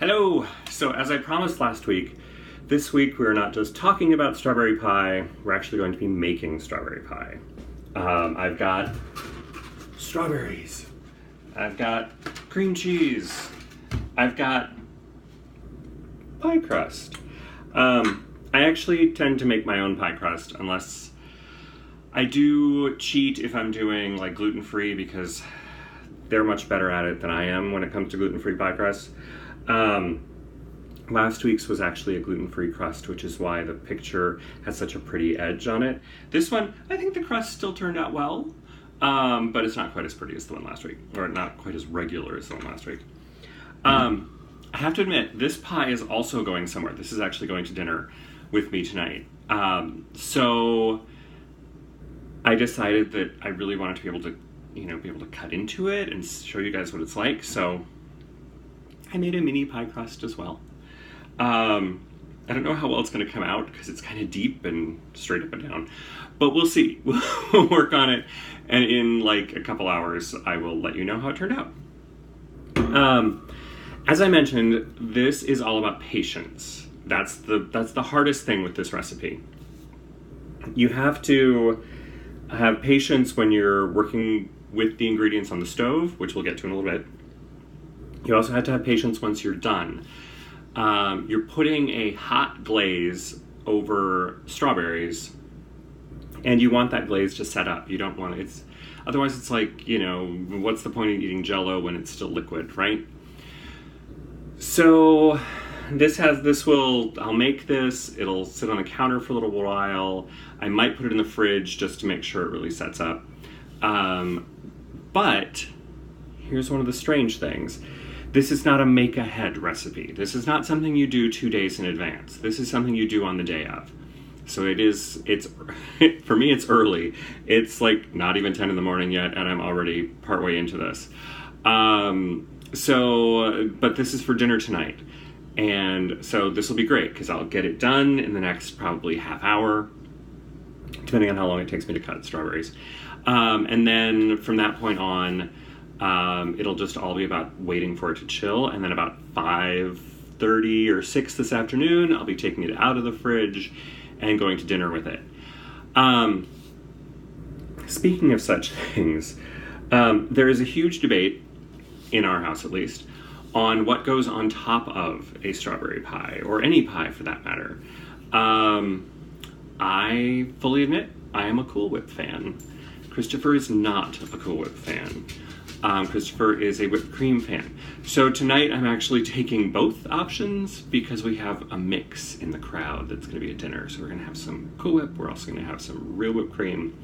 Hello! So as I promised last week, this week we're not just talking about strawberry pie, we're actually going to be making strawberry pie. I've got strawberries, I've got cream cheese, I've got pie crust. I actually tend to make my own pie crust unless I do cheat if I'm doing like gluten-free, because they're much better at it than I am when it comes to gluten-free pie crust. Last week's was actually a gluten-free crust, which is why the picture has such a pretty edge on it. This one, I think the crust still turned out well, but it's not quite as pretty as the one last week, or not quite as regular as the one last week. I have to admit, this pie is also going somewhere. This is actually going to dinner with me tonight. So I decided that I really wanted to be able to, be able to cut into it and show you guys what it's like. So I made a mini pie crust as well. I don't know how well it's going to come out because it's kind of deep and straight up and down, but we'll see. We'll work on it, and in like a couple hours, I will let you know how it turned out. As I mentioned, this is all about patience. That's the hardest thing with this recipe. You have to have patience when you're working with the ingredients on the stove, which we'll get to in a little bit. You also have to have patience once you're done. You're putting a hot glaze over strawberries, and you want that glaze to set up. You don't want it. Otherwise it's like, what's the point of eating Jell-O when it's still liquid, right? So I'll make this, it'll sit on the counter for a little while. I might put it in the fridge just to make sure it really sets up. But here's one of the strange things. This is not a make-ahead recipe. This is not something you do 2 days in advance. This is something you do on the day of. So for me, it's early. It's like not even 10 in the morning yet, and I'm already partway into this. But this is for dinner tonight. And so this will be great because I'll get it done in the next probably half hour, depending on how long it takes me to cut strawberries. And then from that point on, it'll just all be about waiting for it to chill, and then about 5:30 or 6 this afternoon, I'll be taking it out of the fridge and going to dinner with it. Speaking of such things, there is a huge debate, in our house at least, on what goes on top of a strawberry pie, or any pie for that matter. I fully admit I am a Cool Whip fan. Christopher is not a Cool Whip fan. Christopher is a whipped cream fan. So tonight I'm actually taking both options because we have a mix in the crowd that's going to be at dinner. So we're going to have some Cool Whip. We're also going to have some real whipped cream.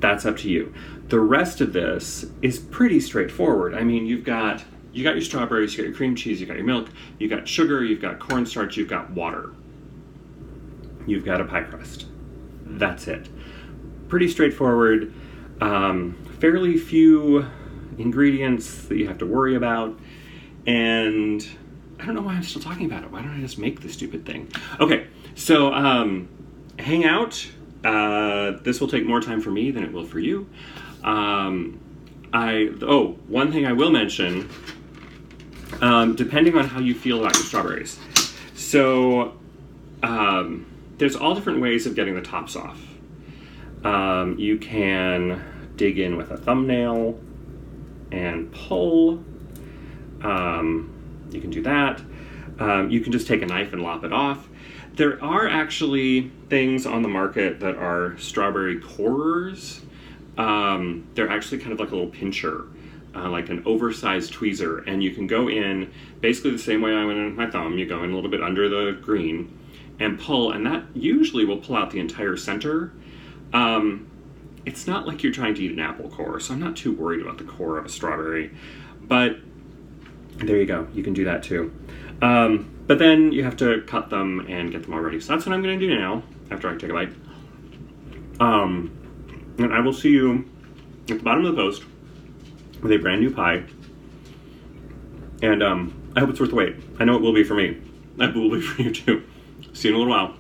That's up to you. The rest of this is pretty straightforward. I mean, you got your strawberries, you got your cream cheese, you got your milk, you got sugar, you've got cornstarch, you've got water. You've got a pie crust. That's it. Pretty straightforward. Fairly few ingredients that you have to worry about, and I don't know why I'm still talking about it. Why don't I just make the stupid thing? Okay, so hang out. This will take more time for me than it will for you. One thing I will mention, depending on how you feel about your strawberries. So there's all different ways of getting the tops off. You can dig in with a thumbnail and pull. You can do that. You can just take a knife and lop it off. There are actually things on the market that are strawberry corers. They're actually kind of like a little pincher, like an oversized tweezer, and you can go in basically the same way I went in with my thumb. You go in a little bit under the green and pull, and that usually will pull out the entire center. It's not like you're trying to eat an apple core, so I'm not too worried about the core of a strawberry. But there you go. You can do that too. But then you have to cut them and get them all ready. So that's what I'm going to do now, after I take a bite. And I will see you at the bottom of the post with a brand new pie. And I hope it's worth the wait. I know it will be for me. I hope it will be for you too. See you in a little while.